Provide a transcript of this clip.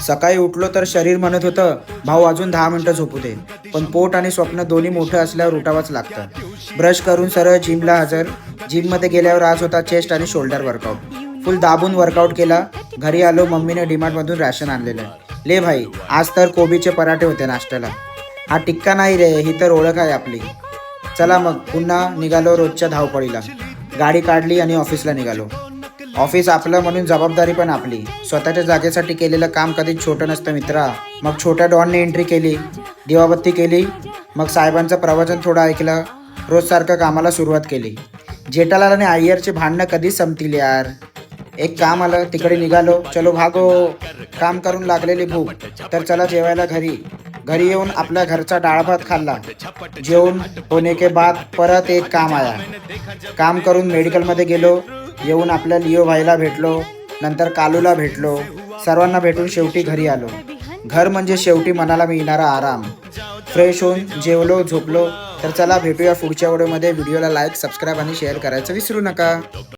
सकाळी उठलो तर शरीर म्हणत होतं भाऊ अजून 10 मिनिटं झोपू दे, पण पोट आणि स्वप्न दोन्ही मोठं असल्यावर उठावंच लागतं. ब्रश करून सरळ जिमला हजर. जिममध्ये गेल्यावर आज होता चेस्ट आणि शोल्डर वर्कआउट. फुल दाबून वर्कआउट केला. घरी आलो, मम्मीने डीमार्टमधून रॅशन आणलेलं. ले भाई, आज तर कोबीचे पराठे होते नाश्त्याला. हा टिक्का नाही रे, ही तर ओळख आहे आपली. चला मग पुन्हा निघालो रोजच्या धावपळीला. गाडी काढली आणि ऑफिसला निघालो. ऑफिस आपलं म्हणून जबाबदारी पण आपली. स्वतःच्या जागेसाठी केलेलं काम कधीच छोटं नसतं मित्रा. मग छोट्या डॉनने एंट्री केली, दिवाबत्ती केली, मग साहेबांचं प्रवचन थोडं ऐकलं, रोजसारखं कामाला सुरुवात केली. जेठालाल आणि अय्यरचे भांडणं कधीच संपतील यार. एक काम आलं, तिकडे निघालो. चलो भागो. काम करून लागलेली भूक, तर चला जेवायला घरी. घरी येऊन आपल्या घरचा डाळ भात खाल्ला. जेवून होने के बाद परत एक काम आया. काम करून मेडिकलमध्ये गेलो. येऊन आपल्या लिओ भाईला भेटलो, नंतर कालूला भेटलो. सर्वांना भेटून शेवटी घरी आलो. घर म्हणजे शेवटी मनाला मिळणारा आराम. फ्रेश होऊन जेवलो, झोपलो. तर चला भेटूया पुढच्या व्हिडिओमध्ये. व्हिडिओला लाईक, सबस्क्राईब आणि शेअर करायचं विसरू नका.